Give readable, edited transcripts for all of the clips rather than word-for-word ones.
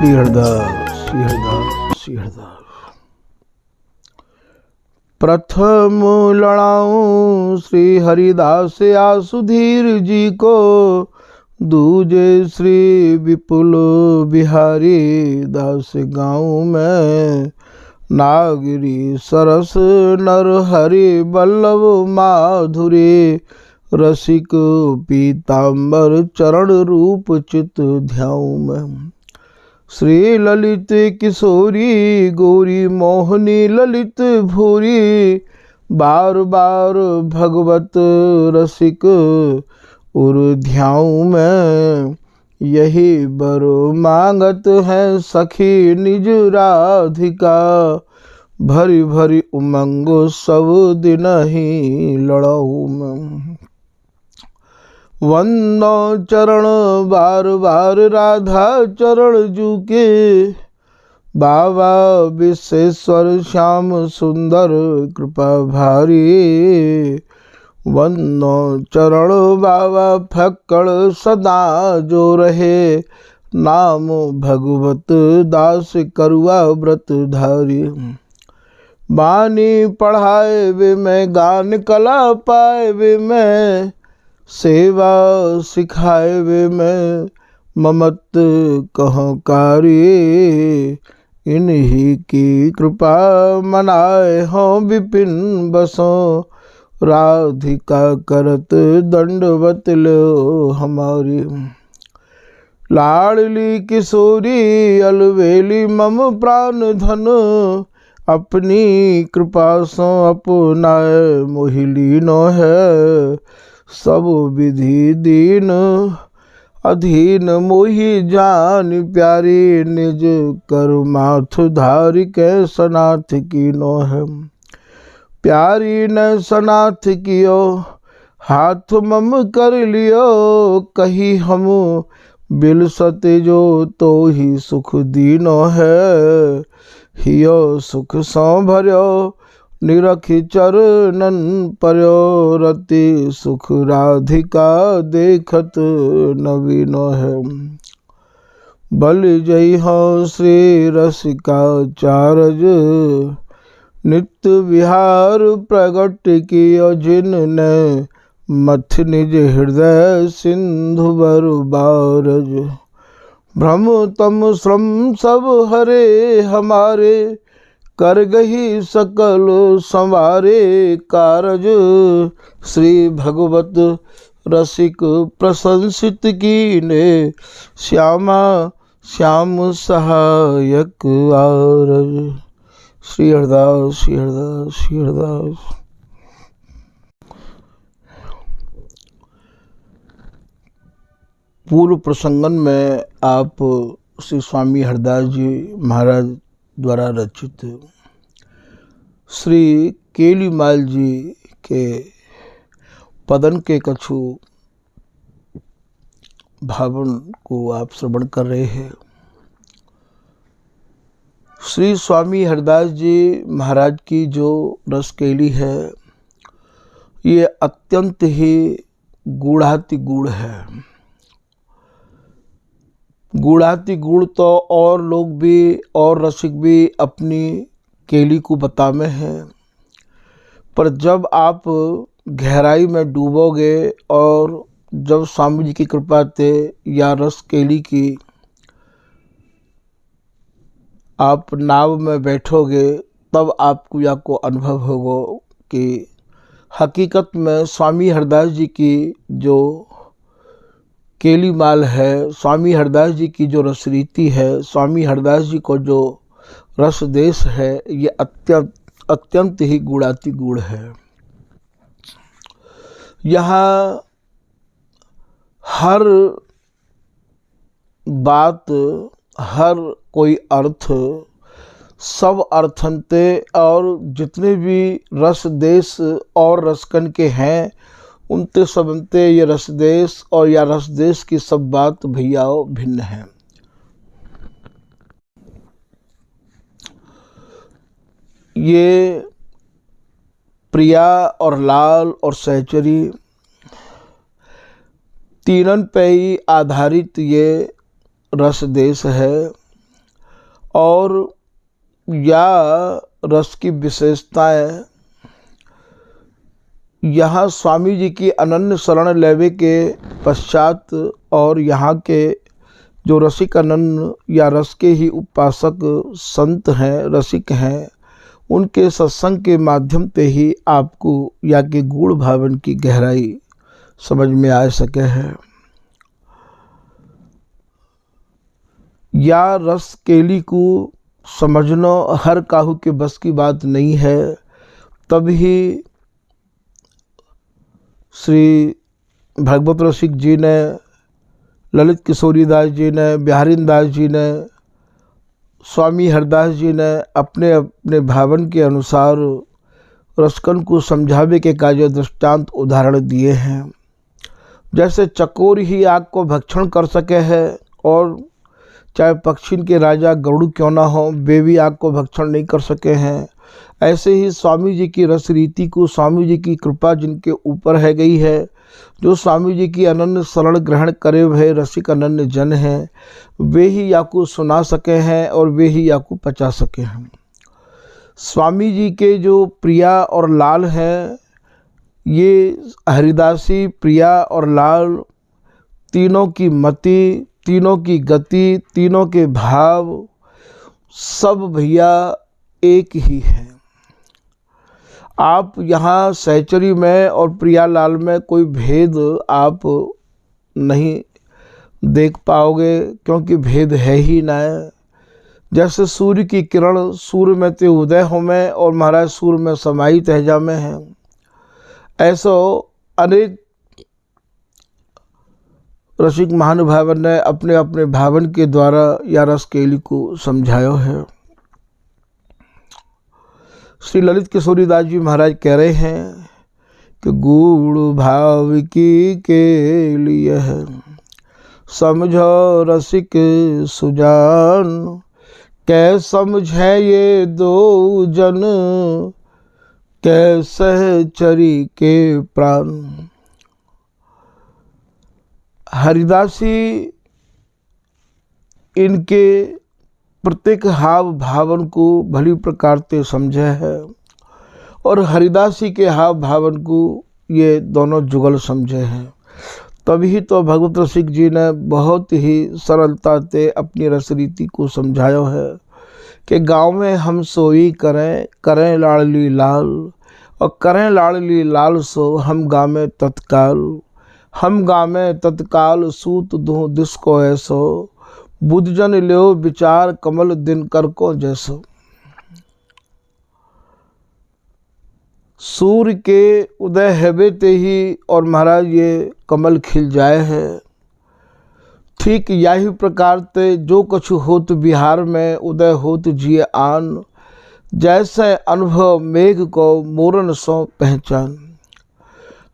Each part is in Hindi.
श्री हरदास श्री हरदास श्री हरदास। प्रथम लड़ाऊं श्री हरिदास आसुधीर जी को, दूजे श्री विपुल बिहारी दास गाँव में। नागरी सरस नर हरि बल्लभ माधुरी, रसिक पीताम्बर चरण रूप चित ध्याऊं में। श्री ललित किशोरी गौरी मोहनी ललित भूरी, बार बार भगवत रसिक उर ध्याऊं में। यही बर मांगत है सखी निज राधिका, भरी भरी उमंग सब दिन ही लड़ाऊं में। वंदो चरण बार बार राधा चरण जूके, बाबा विश्वेश्वर श्याम सुंदर कृपा भारी। वंदो चरण बाबा फक्कड़ सदा जो रहे, नाम भगवत दास करुआ व्रत धारी। बानी पढ़ाए वे मैं गान कला पाए वे मैं, सेवा सिखाए वे मैं ममत कहों कारी। इन्हीं की कृपा मनाए हों विपिन बसों, राधिका करत दंडवत लो हमारी। लाडली किशोरी अलवेली मम प्राण धन, अपनी कृपा सो अपनाए मोहिलीनो है। सब विधि दीन अधीन मोहि जान प्यारी, निज कर माथ धारि के सनाथ कीनो है। प्यारी न सनाथ कियो हाथ मम कर लियो, कही हम बिल सते जो तो ही सुख दीनो है। हियो सुख सौ भर्यो निरखि चरणन पर्यो, रति सुख राधिका देखत नवीनो है। बल जय हो श्री रसिका चारज, नित्य विहार प्रगट कियो जिनने, मथ निज हृदय सिंधु बर बारज। भ्रम तम श्रम सब हरे हमारे, कर गही सकल संवारे कारज। श्री भगवत रसिक प्रशंसित कीने, श्यामा श्याम सहायक आरज। श्री हरदास श्री हरदास श्री हरदास। पूर्व प्रसंगन में आप श्री स्वामी हरदास जी महाराज द्वारा रचित श्री केलीमाल जी के पदन के कछु भावन को आप श्रवण कर रहे हैं। श्री स्वामी हरदास जी महाराज की जो रसकेली है, ये अत्यंत ही गूढ़ाति गूढ़ है। गूढ़ाति गूढ़ तो और लोग भी और रसिक भी अपनी केली को बतावे हैं, पर जब आप गहराई में डूबोगे और जब स्वामी जी की कृपा से या रस केली की आप नाव में बैठोगे, तब आपको या को अनुभव होगा कि हकीकत में स्वामी हरदास जी की जो केलीमाल है, स्वामी हरदास जी की जो रसरीति है, स्वामी हरदास जी को जो रस देश है, ये अत्यंत ही गूढ़ाति गूढ़ है। यहाँ हर बात, हर कोई अर्थ, सब अर्थनते और जितने भी रस देश और रसकन के हैं, उनते सबनते ये रसदेश और या रसदेश की सब बात भैया भिन्न है। ये प्रिया और लाल और सहचरी तीनन पे ही आधारित ये रस देश है। और या रस की विशेषताएं यहाँ स्वामी जी की अनन्य शरण लेवे के पश्चात और यहाँ के जो रसिक अनन्य या रस के ही उपासक संत हैं, रसिक हैं, उनके सत्संग के माध्यम से ही आपको या के गूढ़ भावन की गहराई समझ में आ सके है। या रस केली को समझना हर काहू के बस की बात नहीं है। तभी श्री भगवत रसिक जी ने, ललित किशोरी दास जी ने, बिहारी दास जी ने, स्वामी हरदास जी ने अपने अपने भावन के अनुसार रसकन को समझावे के कार्य दृष्टांत उदाहरण दिए हैं। जैसे चकोर ही आग को भक्षण कर सके है और चाहे पक्षी के राजा गरुड़ क्यों ना हो, वे भी आग को भक्षण नहीं कर सके हैं। ऐसे ही स्वामी जी की रस रीति को, स्वामी जी की कृपा जिनके ऊपर है गई है, जो स्वामी जी की अनन्य शरण ग्रहण करे हुए रसिक अनन्य जन हैं, वे ही या को सुना सके हैं और वे ही या को पचा सके हैं। स्वामी जी के जो प्रिया और लाल हैं, ये हरिदासी प्रिया और लाल तीनों की मति, तीनों की गति, तीनों के भाव सब भैया एक ही है। आप यहाँ सहचरी में और प्रियालाल में कोई भेद आप नहीं देख पाओगे, क्योंकि भेद है ही ना। जैसे सूर्य की किरण सूर्य में ते उदय हो में और महाराज सूर्य में समाई तहजा में है, ऐसो अनेक रसिक महानुभावन ने अपने अपने भावन के द्वारा या रस केली को समझायो है। श्री ललित किशोरी दास जी महाराज कह रहे हैं कि गूढ़ भाव की के लिए है, समझो रसिक सुजान, कै समझे ये दो जन, कै सहचरी के प्राण। हरिदासी इनके प्रत्येक हाव भावन को भली प्रकार से समझे है और हरिदासी के हाव भावन को ये दोनों जुगल समझे हैं। तभी तो भगवत रसिक जी ने बहुत ही सरलता से अपनी रस रीति को समझाया है कि गाँव में हम सोई करें, करें लाडली लाल, और करें लाडली लाल सो हम गामे तत्काल, हम गामे तत्काल सूत दूँ दिस को ऐसो, बुद्धजन लो विचार कमल दिनकर को जैसो। सूर्य के उदय हेबे ते ही और महाराज ये कमल खिल जाए है। ठीक यही प्रकार ते जो कछु होत बिहार में उदय होत जिए आन, जैसे अनुभव मेघ को मोरन सो पहचान।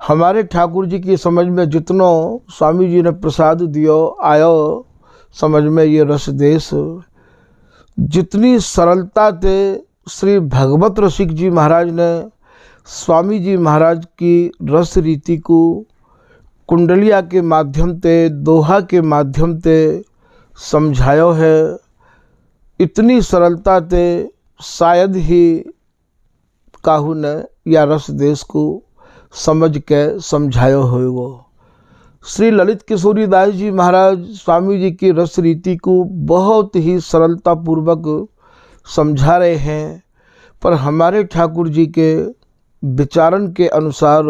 हमारे ठाकुर जी की समझ में जितनो स्वामी जी ने प्रसाद दियो आयो समझ में ये रस देश, जितनी सरलता से श्री भगवत रसिक जी महाराज ने स्वामी जी महाराज की रस रीति को कुंडलिया के माध्यम से, दोहा के माध्यम से समझायो है, इतनी सरलता से शायद ही काहू ने या रस देश को समझ के समझायो होगा। श्री ललित किशोरी दास जी महाराज स्वामी जी की रस रीति को बहुत ही सरलता पूर्वक समझा रहे हैं, पर हमारे ठाकुर जी के विचारण के अनुसार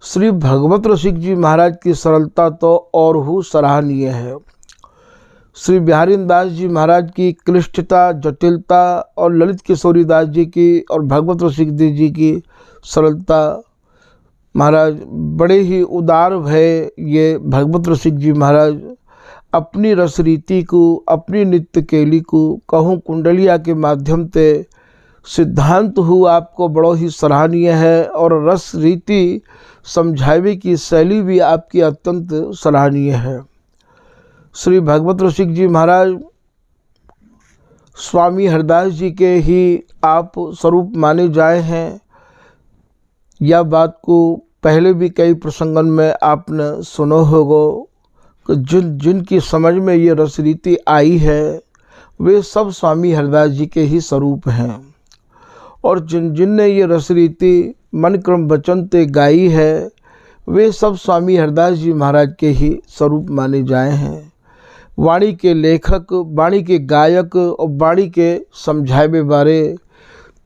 श्री भगवत रसिक जी महाराज की सरलता तो और ही सराहनीय है। श्री बिहारी दास जी महाराज की क्लिष्टता, जटिलता और ललित किशोरी दास जी की और भगवत रसिक जी की सरलता, महाराज बड़े ही उदार भय ये भगवत रसिक जी महाराज अपनी रस रीति को, अपनी नित्य केली को कहूँ कुंडलिया के माध्यम से सिद्धांत हो आपको बड़ो ही सराहनीय है और रस रीति समझावे की शैली भी आपकी अत्यंत सराहनीय है। श्री भगवत रसिक जी महाराज स्वामी हरदास जी के ही आप स्वरूप माने जाए हैं। यह बात को पहले भी कई प्रसंगन में आपने सुनो होगा कि जिनकी समझ में ये रस रीति आई है वे सब स्वामी हरिदास जी के ही स्वरूप हैं। और जिनने ये रसरीति मन क्रम वचन ते गाई है, वे सब स्वामी हरिदास जी महाराज के ही स्वरूप माने जाए हैं। वाणी के लेखक, वाणी के गायक और वाणी के समझाए बारे,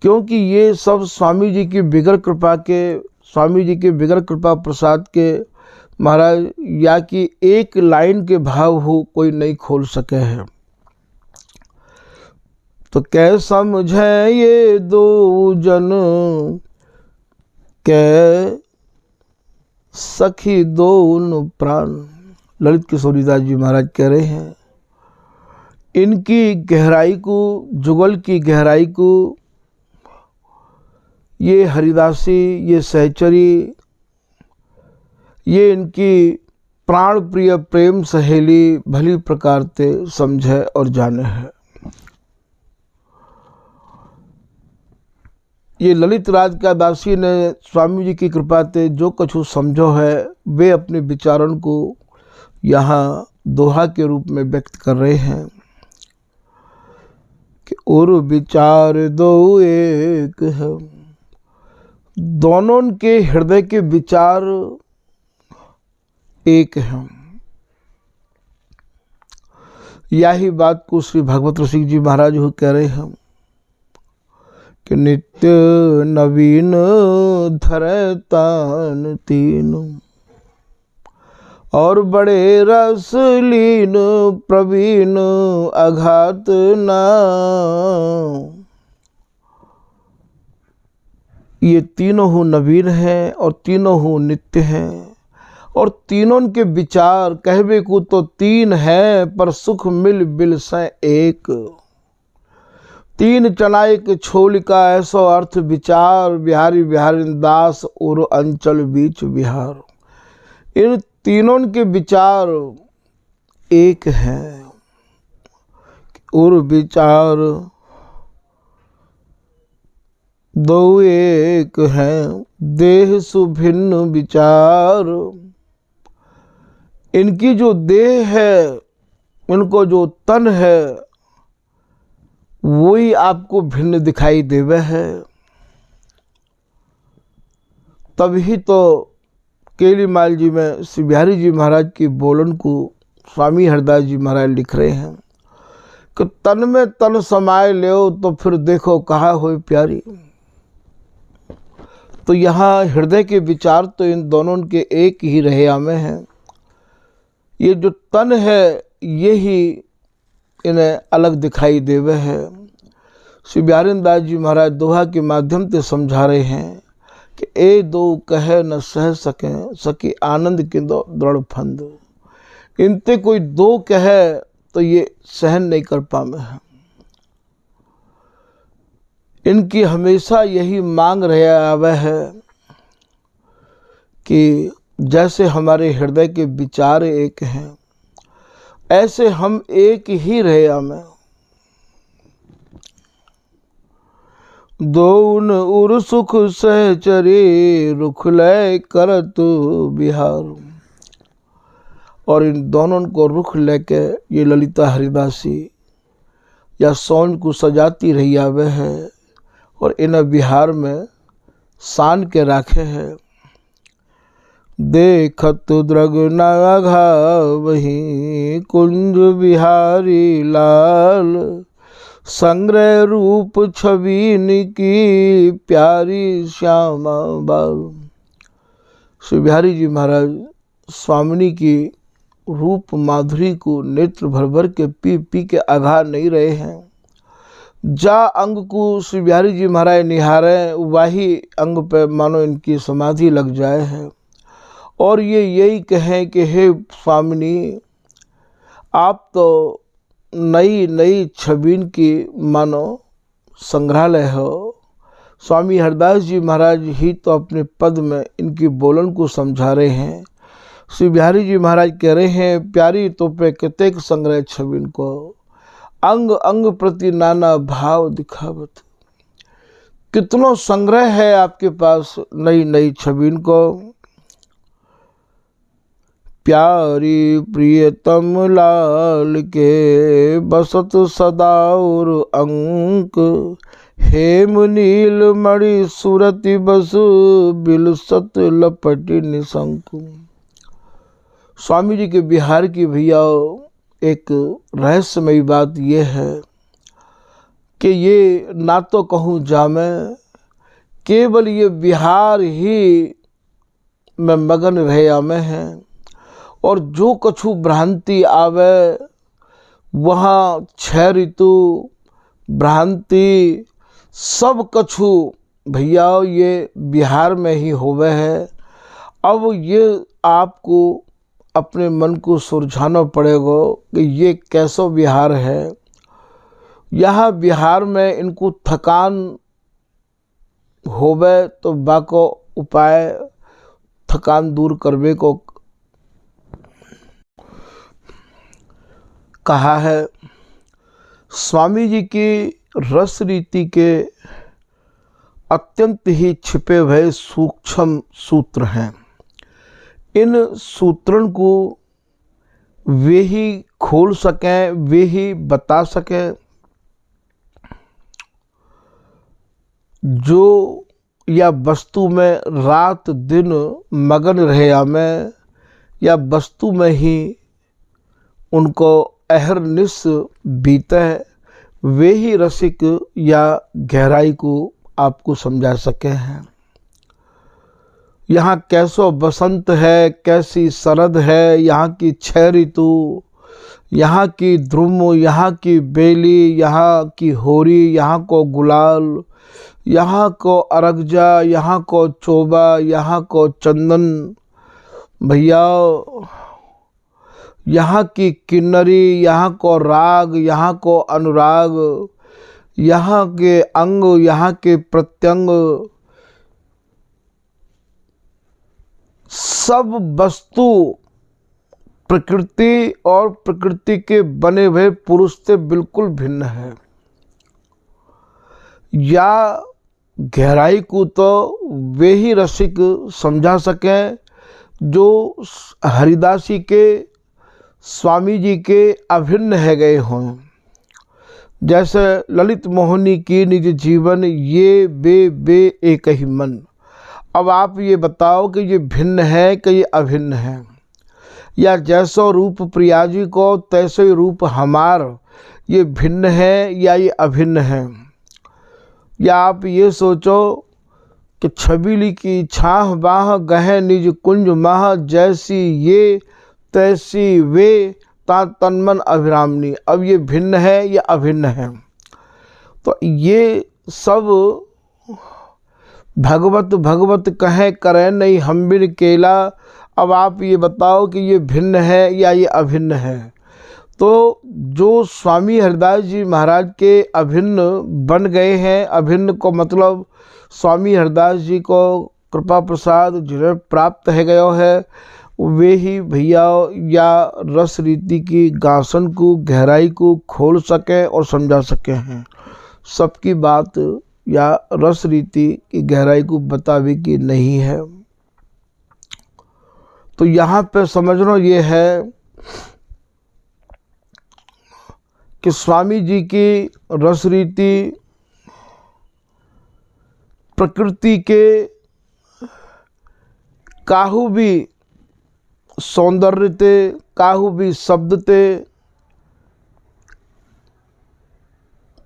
क्योंकि ये सब स्वामी जी की बिगर कृपा के, स्वामी जी के बिगर कृपा प्रसाद के महाराज, या कि एक लाइन के भाव हो कोई नहीं खोल सके हैं। तो कै समझे ये दो जन, कै सखी दोनों प्राण। ललित किशोरीदास जी महाराज कह रहे हैं, इनकी गहराई को, जुगल की गहराई को ये हरिदासी, ये सहचरी, ये इनकी प्राण प्रिय प्रेम सहेली भली प्रकार ते समझे और जाने है। ये ललित राज का दासी ने स्वामी जी की कृपा ते जो कछु समझो है, वे अपने विचारण को यहाँ दोहा के रूप में व्यक्त कर रहे हैं कि और विचार दो एक है। दोनों के हृदय के विचार एक हैं। यही बात को श्री भगवत रसिक जी महाराज हो कह रहे हैं कि नित्य नवीन धरे तान तीन, और बड़े रस लीन प्रवीण अघात ना। ये तीनों हो नवीन हैं और तीनों हो नित्य हैं, और तीनों के विचार कहवे को तो तीन है, पर सुख मिल बिल से एक। तीन चनायक छोल का ऐसो अर्थ विचार, बिहारी बिहारी दास और अंचल बीच बिहार। इन तीनों के विचार एक हैं, और विचार दो एक हैं, देह सुभिन्न विचार। इनकी जो देह है, इनको जो तन है, वही आपको भिन्न दिखाई देवे है। तभी तो केलीमाल जी में श्री बिहारी जी महाराज की बोलन को स्वामी हरिदास जी महाराज लिख रहे हैं कि तन में तन समाये ले तो फिर देखो कहा होए प्यारी। तो यहाँ हृदय के विचार तो इन दोनों के एक ही रहे में हैं। ये जो तन है यही इन्हें अलग दिखाई देवे है। श्री बिहारी दास जी महाराज दोहा के माध्यम से समझा रहे हैं कि ए दो कहे न सह सकें, सके आनंद के दो दृढ़ फंद। इनते कोई दो कहे तो ये सहन नहीं कर पावे हैं। इनकी हमेशा यही मांग रहे आवे है कि जैसे हमारे हृदय के विचार एक हैं, ऐसे हम एक ही रहे हमें। दोन उर सुख सहचरे, रुख लय करत बिहार। और इन दोनों को रुख लेके ये ललिता हरिदासी या सौन को सजाती रही आवे है, और इन बिहार में सान के राखे है। देखत द्रग नाघा वही कुंज बिहारी लाल, संग्रह रूप छवि की प्यारी श्यामा बाल। श्री बिहारी जी महाराज स्वामिनी की रूप माधुरी को नेत्र भर भर के पी पी के आघा नहीं रहे हैं। जा अंग को श्री बिहारी जी महाराज निहारे, वही अंग पे मानो इनकी समाधि लग जाए है। और ये यही कहें कि हे स्वामिनी, आप तो नई नई छबीन की मानो संग्रहालय हो। स्वामी हरिदास जी महाराज ही तो अपने पद में इनकी बोलन को समझा रहे हैं। श्री बिहारी जी महाराज कह रहे हैं, प्यारी तो पे कितेक संग्रह छबीन को, अंग अंग प्रति नाना भाव दिखावत। कितनो संग्रह है आपके पास नई नई छबीन को। प्यारी प्रियतम लाल के बसत सदा और अंक, हेम नील मणि सुरति बस बिलसत लपट निशंक। स्वामी जी के बिहार की भैया एक रहस्यमयी बात यह है कि ये ना तो कहूँ जामे, केवल ये बिहार ही में मगन रहे में है। और जो कछु भ्रांति आवे वहाँ 6 ऋतु भ्रांति सब कछु भैया ये बिहार में ही होवे है। अब ये आपको अपने मन को सुलझाना पड़ेगा कि ये कैसा बिहार है। यहाँ बिहार में इनको थकान होवे तो बाको उपाय थकान दूर करवे को कहा है। स्वामी जी की रस रीति के अत्यंत ही छिपे हुए सूक्ष्म सूत्र हैं। इन सूत्रों को वे ही खोल सकें, वे ही बता सकें जो या वस्तु में रात दिन मगन रहे में, या वस्तु में ही उनको अहरनिश बीते, वे ही रसिक या गहराई को आपको समझा सके हैं। यहाँ कैसो बसंत है, कैसी शरद है, यहाँ की 6 ऋतु, यहाँ की ध्रुम, यहाँ की बेली, यहाँ की होरी, यहाँ को गुलाल, यहाँ को अरगजा, यहाँ को चोबा, यहाँ को चंदन भैया, यहाँ की किन्नरी, यहाँ को राग, यहाँ को अनुराग, यहाँ के अंग, यहाँ के प्रत्यंग, सब वस्तु प्रकृति और प्रकृति के बने हुए पुरुष से बिल्कुल भिन्न है। या गहराई को तो वे ही रसिक समझा सकें जो हरिदासी के स्वामी जी के अभिन्न है गए हों। जैसे ललित मोहिनी की निज जीवन, ये बे एक ही मन। अब आप ये बताओ कि ये भिन्न है कि ये अभिन्न है, या जैसो रूप प्रिया जी को तैसे रूप हमार, ये भिन्न है या ये अभिन्न है। या आप ये सोचो कि छबीली की छाह बाह गहे निज कुंज माह, जैसी ये तैसी वे ता तन्मन अभिरामनी। अब ये भिन्न है या अभिन्न है। तो ये सब भगवत भगवत कहे करे नहीं हम बिन केला। अब आप ये बताओ कि ये भिन्न है या ये अभिन्न है। तो जो स्वामी हरिदास जी महाराज के अभिन्न बन गए हैं, अभिन्न को मतलब स्वामी हरिदास जी को कृपा प्रसाद जिन्हें प्राप्त है गया है, वे ही भैया या रस रीति की गासन को गहराई को खोल सकें और समझा सके हैं। सबकी बात या रस रीति की गहराई को बतावे की नहीं है। तो यहाँ पे समझना ये है कि स्वामी जी की रस रीति प्रकृति के काहू भी सौंदर्य ते, काहू भी शब्द ते,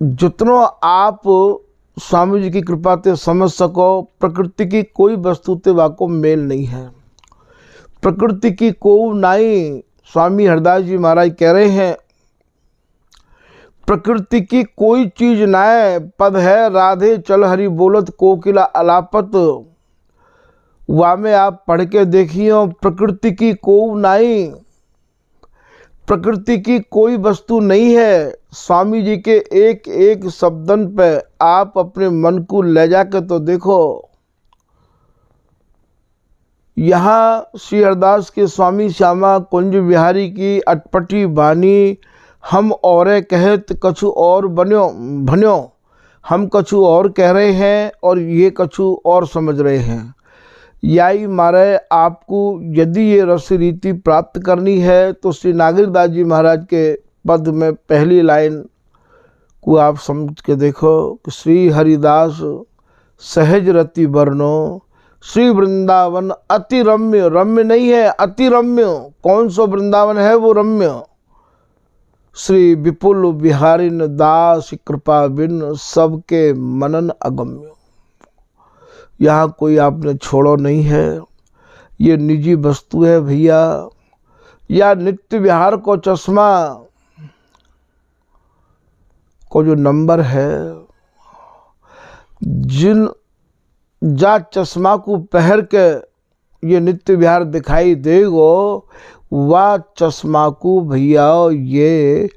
जितनो आप स्वामी जी की कृपा ते समझ सको, प्रकृति की कोई वस्तु ते वाको मेल नहीं है। प्रकृति की को नाई, स्वामी हरिदास जी महाराज कह रहे हैं प्रकृति की कोई चीज नाय, पद है राधे चल हरि बोलत कोकिला अलापत। वहाँ में आप पढ़ के देखिए, प्रकृति की को नाई, प्रकृति की कोई वस्तु नहीं है। स्वामी जी के एक एक शब्दन पे आप अपने मन को ले जाकर तो देखो। यहाँ श्री हरिदास के स्वामी श्यामा कुंज बिहारी की अटपटी बानी, हम औरे कहत कछु और बन्यो भन्यो, हम कछु और कह रहे हैं और ये कछु और समझ रहे हैं। याई मारे आपको यदि ये रस रीति प्राप्त करनी है तो श्री नागेंद्रदास जी महाराज के पद में पहली लाइन को आप समझ के देखो कि श्री हरिदास सहज रति वर्णो श्री वृंदावन अति रम्य। रम्य नहीं है, अति रम्य। कौन सा वृंदावन है? वो रम्य। श्री विपुल बिहारिन दास कृपा बिन सबके मनन अगम्य। यहाँ कोई आपने छोड़ो नहीं है, ये निजी वस्तु है भैया। या नित्य विहार को चश्मा को जो नंबर है, जिन जा चश्मा को पहन के ये नित्य विहार दिखाई देगो, वह चश्मा को भैया ये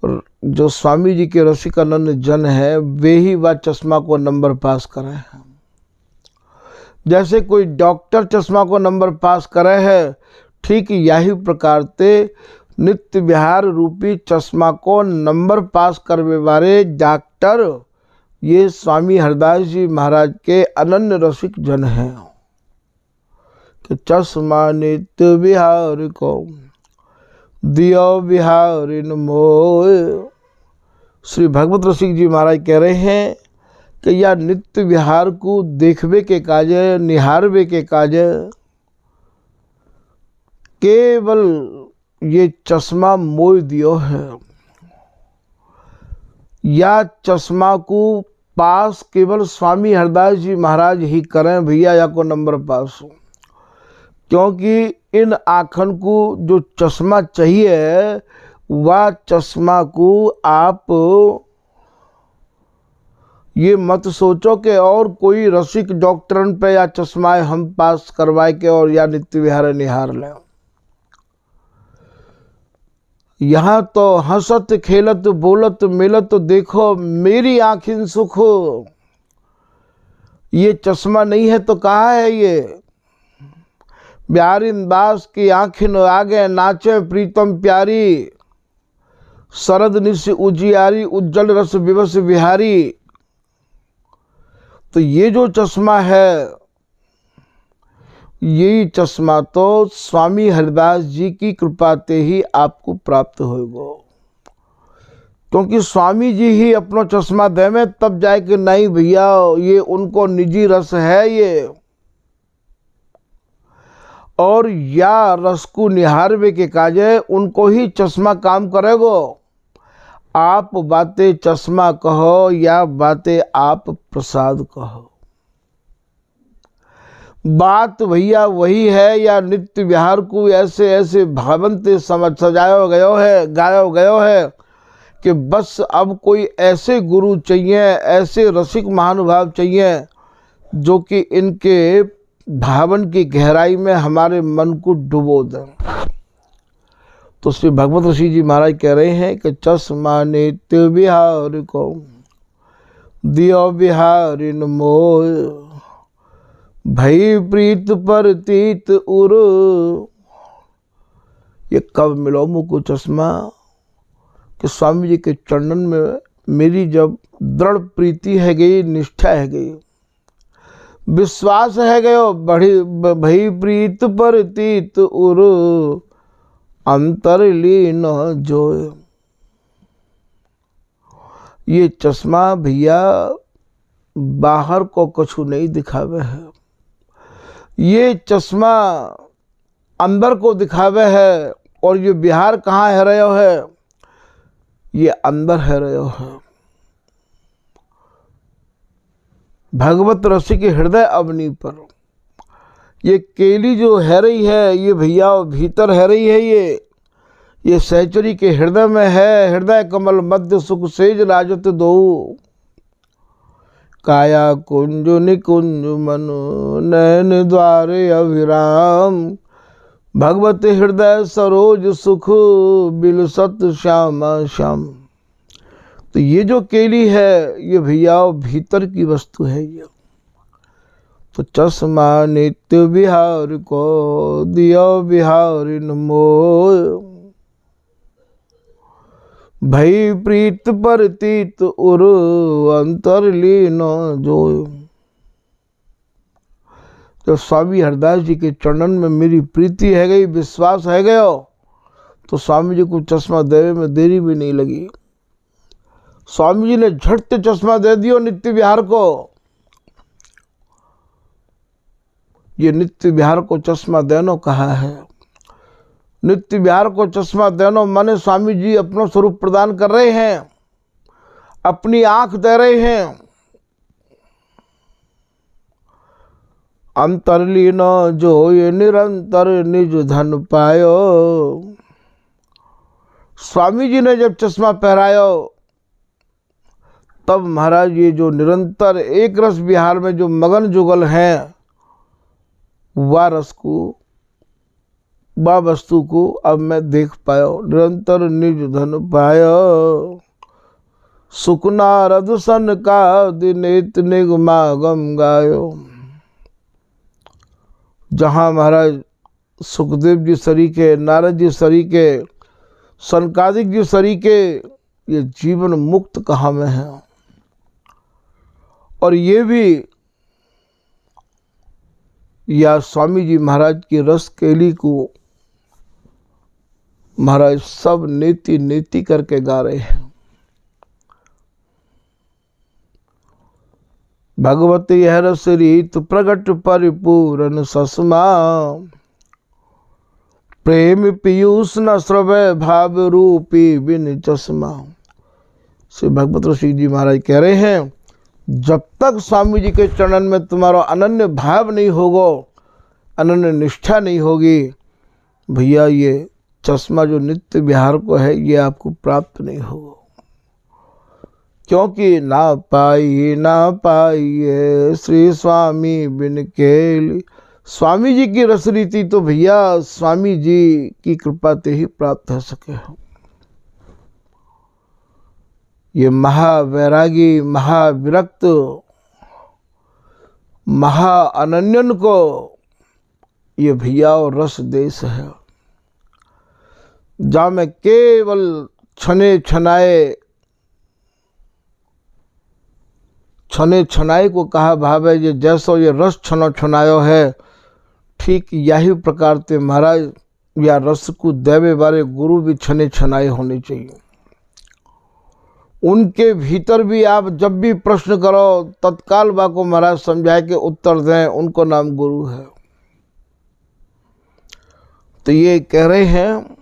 जो स्वामी जी के रसिकानंद जन है वे ही वह चश्मा को नंबर पास करे हैं। जैसे कोई डॉक्टर चश्मा को नंबर पास करे है, ठीक यही प्रकार से नित्य विहार रूपी चश्मा को नंबर पास करने वाले डॉक्टर ये स्वामी हरदास जी महाराज के अनन्य रसिक जन हैं कि चश्मा नित्य विहार को दियो विहारिन मोय। श्री भगवत रसिक जी महाराज कह रहे हैं कि यह नित्य विहार को देखवे के काजे, निहारवे के काजे केवल ये चश्मा मोय दियो है। या चश्मा को पास केवल स्वामी हरदास जी महाराज ही करें भैया, या को नंबर पास हो। क्योंकि इन आँखन को जो चश्मा चाहिए वह चश्मा को आप ये मत सोचो कि और कोई रसिक डॉक्टरन पे या चश्मा हम पास करवाए के और या नित्य विहार निहार लें। यहाँ तो हंसत खेलत बोलत मिलत देखो मेरी आँखिन सुख। ये चश्मा नहीं है तो कहाँ है ये? बिहारिन दास की आँखिन आगे नाचे प्रीतम प्यारी, शरद निश उजियारी उज्जवल रस विवश बिहारी। तो ये जो चश्मा है, यही चश्मा तो स्वामी हरदास जी की कृपा से ही आपको प्राप्त होगा। क्योंकि स्वामी जी ही अपना चश्मा दे में तब जाए कि नहीं भैया ये उनको निजी रस है ये, और या रस को निहारवे के काजे उनको ही चश्मा काम करेगो। आप बातें चश्मा कहो या बातें आप प्रसाद कहो, बात भैया वही है। या नित्य विहार को ऐसे ऐसे भावंते समझ सजाया गयो है, गाया गयो है कि बस अब कोई ऐसे गुरु चाहिए, ऐसे रसिक महानुभाव चाहिए जो कि इनके भावन की गहराई में हमारे मन को डुबो दें। तो श्री भगवत ऋषि जी महाराज कह रहे हैं कि चश्मा नित्य विहार को दियो विहारिन मोय, भई प्रीत परतीत उर। ये कब मिलो मुझको चश्मा कि स्वामी जी के चरणन में मेरी जब दृढ़ प्रीति है गई, निष्ठा है गई, विश्वास है गयो, बड़ी भई प्रीत परतीत उर अंतरलीन जोय। ये चश्मा भैया बाहर को कछु नहीं दिखावे है, ये चश्मा अंदर को दिखावे है। और ये बिहार कहाँ है रहे है? ये अंदर है रहे है। भगवत रसिक हृदय अवनी पर ये केली जो है रही है, ये भैया भीतर है रही है। ये सहचरी के हृदय में है। हृदय कमल मध्य सुख सेज राजत दो, काया कुंज निकुंज मनु नैन द्वारे अभिराम, भगवत हृदय सरोज सुख बिलसत श्यामा श्याम। तो ये जो केली है ये भैया भीतर की वस्तु है। ये तो चश्मा नित्य विहार को दियो विहारिन मोय, भई प्रीत परतीत उर अंतरलीन जोय। जब स्वामी हरदास जी के चरणन में मेरी प्रीति है गई, विश्वास है गयो, तो स्वामी जी को चश्मा देवे में देरी भी नहीं लगी। स्वामी जी ने झट चश्मा दे दियो नित्य विहार को। ये नित्य विहार को चश्मा देनो कहा है। नित्य विहार को चश्मा देनो माने स्वामी जी अपना स्वरूप प्रदान कर रहे हैं, अपनी आंख दे रहे हैं। अंतरलीन जो ये निरंतर निज धन पायो। स्वामी जी ने जब चश्मा पहरायो तब महाराज ये जो निरंतर एक रस विहार में जो मगन जुगल हैं, वह रस को, वह वस्तु को अब मैं देख पायो। निरंतर निज धन पायो, सुख नारद सन का दिनेत निगमागम गायो। जहाँ महाराज सुखदेव जी सरीके, नारद जी सरीके, सनकादिक जी सरीके, ये जीवन मुक्त कहाँ में है। और ये भी या स्वामी जी महाराज की रस केली को महाराज सब नीति नीति करके गा रहे हैं। भगवत यह रस रीत प्रगट परिपूर्ण ससमा, प्रेम पीयूष न स्रवै भाव रूपी बिन चश्मा। श्री भगवत ऋषि जी महाराज कह रहे हैं, जब तक स्वामी जी के चरणन में तुम्हारा अनन्य भाव नहीं होगा, अनन्य निष्ठा नहीं होगी, भैया ये चश्मा जो नित्य विहार को है ये आपको प्राप्त नहीं होगा। क्योंकि ना पाइए श्री स्वामी बिन केली। स्वामी जी की रस रीति तो भैया स्वामी जी की कृपा से ही प्राप्त हो सके हो। ये महावैरागी, महाविरक्त, महाअनन्यन को ये भैया और रस देश है, जहाँ में केवल छने छनाए को कहा भाव है। ये जैसो ये रस छनो छनायो है, ठीक यही प्रकार से महाराज या रस को देवे वाले गुरु भी छने छनाए होने चाहिए। उनके भीतर भी आप जब भी प्रश्न करो तत्काल बा को महाराज समझाए के उत्तर दें, उनको नाम गुरु है। तो ये कह रहे हैं,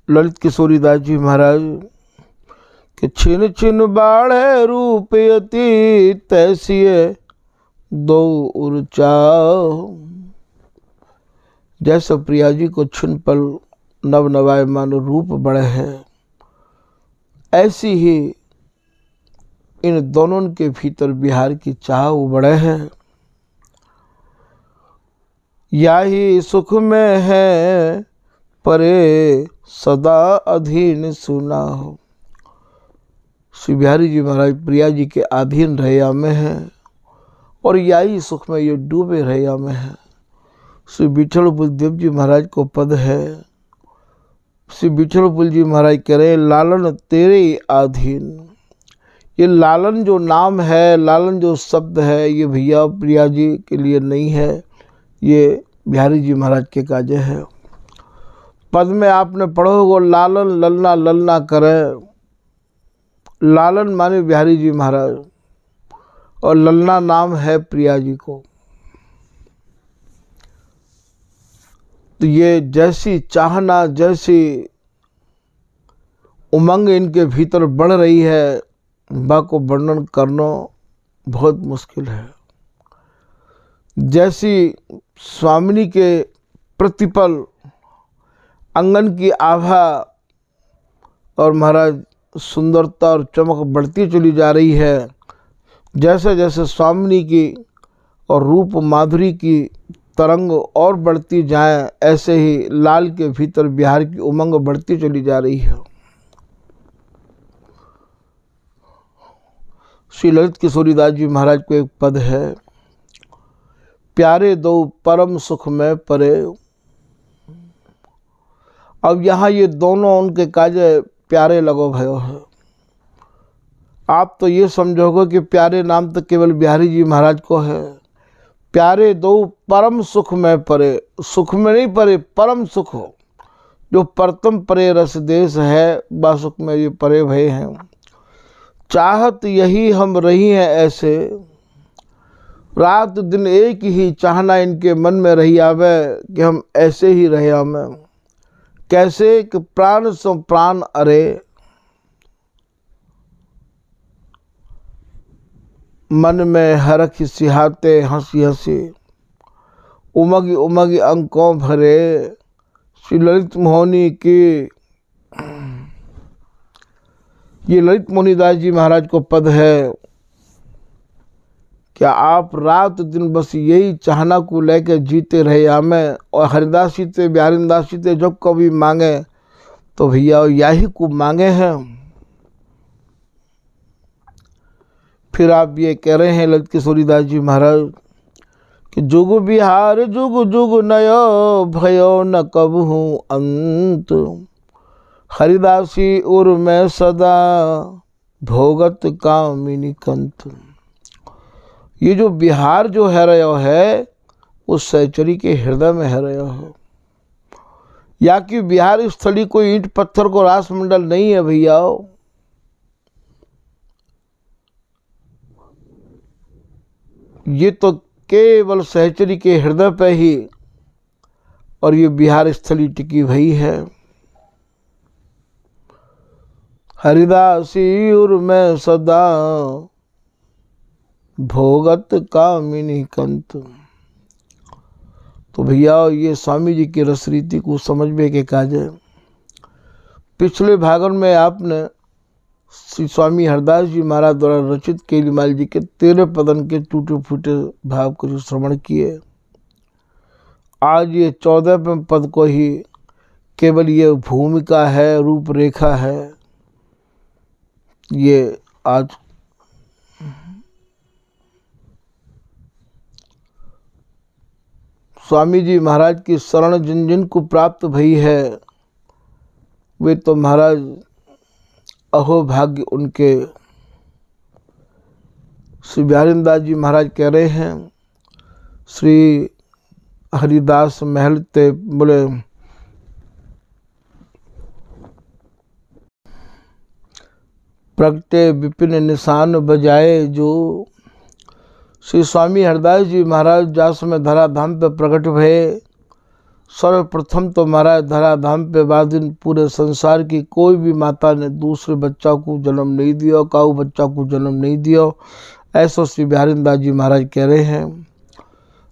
ललित किशोरीदास जी महाराज कि छिन छिन बाढ़े रूप यति तैसिए दो उर्चा। जैसे प्रिया जी को छिन पल नव नवायमान रूप बढ़े हैं, ऐसी ही इन दोनों के भीतर बिहार की चाह उबड़े हैं। या ही सुख में है परे सदा अधीन सुना हो। श्री बिहारी जी महाराज प्रिया जी के अधीन रहया में है और यही सुख में ये डूबे रहया में है। श्री बिछड़ बुलदेव जी महाराज को पद है। श्री बिछड़ बुल जी महाराज कह रहे, लालन तेरे अधीन। ये लालन जो नाम है, लालन जो शब्द है, ये भैया प्रिया जी के लिए नहीं है, ये बिहारी जी महाराज के काजे है। पद में आपने पढ़ो होगा, लालन ललना ललना करे। लालन माने बिहारी जी महाराज और ललना नाम है प्रिया जी को। तो ये जैसी चाहना, जैसी उमंग इनके भीतर बढ़ रही है, बा को वर्णन करना बहुत मुश्किल है। जैसी स्वामिनी के प्रतिपल अंगन की आभा और महाराज सुंदरता और चमक बढ़ती चली जा रही है, जैसे जैसे स्वामिनी की और रूप माधुरी की तरंग और बढ़ती जाए, ऐसे ही लाल के भीतर बिहार की उमंग बढ़ती चली जा रही है। श्री ललित किशोरीदास जी महाराज को एक पद है, प्यारे दो परम सुख में परे। अब यहाँ ये दोनों उनके काजे प्यारे लगो भयो है। आप तो ये समझोगे कि प्यारे नाम तो केवल बिहारी जी महाराज को है। प्यारे दो परम सुख में परे, सुख में नहीं परे, परम सुख हो। जो परतम परे रस देश है, बासुख में ये परे भय हैं। चाहत यही हम रही हैं ऐसे, रात दिन एक ही चाहना इनके मन में रही आवे कि हम ऐसे ही रहे। हमें कैसे कि प्राण सो प्राण अरे, मन में हरख सिहाते हंसी हंसी, उमगी उमगी अंकों भरे। श्री ललित मोहनी की ये ललित मोहनीदास जी महाराज को पद है। क्या आप रात दिन बस यही चाहना को लेकर जीते रहे हमें, और हरिदास जी ते बिहारीदास जी ते जब कभी मांगे तो भैया यही को मांगे हैं। फिर आप ये कह रहे हैं ललित किशोरीदास जी महाराज कि जुग बिहार जुग जुग नयो भयो न कबहू अंत, हरिदासी उर में सदा भोगत कामिनी कंत। ये जो बिहार जो है रहो है वो सहचरी के हृदय में है रहो है। या कि बिहार स्थली कोई ईंट पत्थर को रासमंडल नहीं है भैया, ये तो केवल सहचरी के हृदय पे ही और ये बिहार स्थली टिकी हुई है। हरिदासी उर में सदा भोगत कामिनी कंत। तो भैया ये स्वामी जी की रस रीति को समझने के काज है। पिछले भागन में आपने श्री स्वामी हरदास जी महाराज द्वारा रचित केलीमाल जी के 13 पदन के टूटे फूटे भाव को श्रवण किए। आज ये 14वें पद को ही केवल ये भूमिका है, रूपरेखा है। ये आज स्वामी जी महाराज की शरण जिन जिन को प्राप्त भई है वे तो महाराज अहो भाग्य उनके। श्री बिहारीदास जी महाराज कह रहे हैं, श्री हरिदास महल ते बोले प्रगटे विपिन निशान बजाए जो। श्री स्वामी हरदास जी महाराज जास में धराधाम पे प्रकट भये। सर्वप्रथम तो महाराज धराधाम पे बाद पूरे संसार की कोई भी माता ने दूसरे बच्चा को जन्म नहीं दिया, काऊ बच्चा को जन्म नहीं दिया। ऐसो श्री बिहारीदास जी महाराज कह रहे हैं,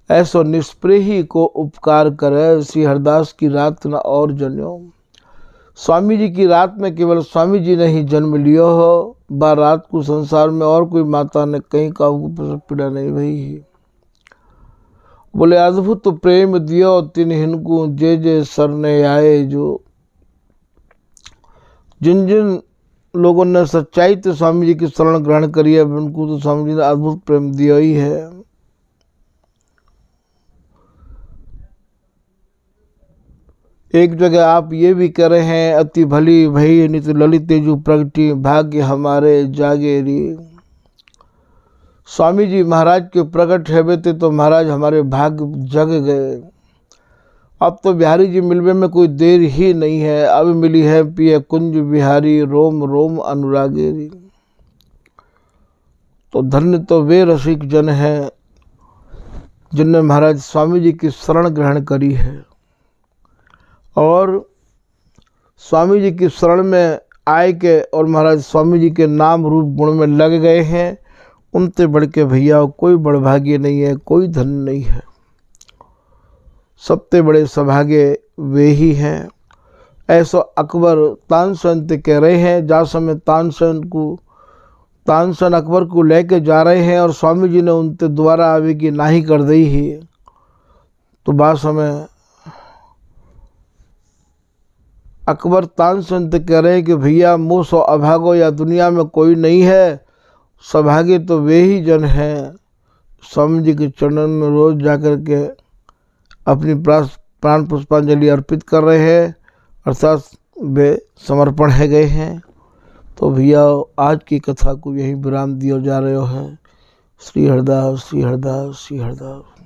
ऐसो निष्प्रेही को उपकार करे श्री हरदास की रात न और जन्यो। स्वामी जी की रात में केवल स्वामी जी ने ही जन्म लियो हो, बा रात को संसार में और कोई माता ने कहीं काऊ को पीड़ा नहीं भई। बोले अद्भुत प्रेम दियो तिन हिनको जे जे सरने आए जो। जिन जिन लोगों ने सच्चाई तो स्वामी जी की शरण ग्रहण करी है उनको तो स्वामी जी ने अद्भुत प्रेम दिया ही है। एक जगह आप ये भी कह रहे हैं, अति भली भई नित ललित जो प्रगति भाग्य हमारे जागे री। स्वामी जी महाराज के प्रकट है बेते तो महाराज हमारे भाग्य जग गए। अब तो बिहारी जी मिलवे में कोई देर ही नहीं है। अब मिली है पिए कुंज बिहारी रोम रोम अनुरागेरी। तो धन्य तो वे रसिक जन हैं जिनने महाराज स्वामी जी की शरण ग्रहण करी है और स्वामी जी की शरण में आए के और महाराज स्वामी जी के नाम रूप गुण में लग गए हैं। उनसे बढ़ के भैया कोई बड़भाग्य नहीं है, कोई धन नहीं है। सबसे बड़े सौभाग्य वे ही हैं। ऐसा अकबर तानसेन कह रहे हैं, जा समय तानसेन अकबर को लेके जा रहे हैं और स्वामी जी ने उनसे दोबारा आवे की नाही कर दी ही। तो बात समय अकबर तानसेन कह रहे हैं कि भैया मुँह सो अभागो या दुनिया में कोई नहीं है। सौभाग्य तो वे ही जन हैं स्वामी जी के चरणन में रोज जाकर के अपनी प्राण पुष्पांजलि अर्पित कर रहे हैं, अर्थात वे समर्पण है गए हैं। तो भैया आज की कथा को यहीं विराम दिया जा रहे हैं। श्री हरदास, श्री हरदास, श्री हरदास।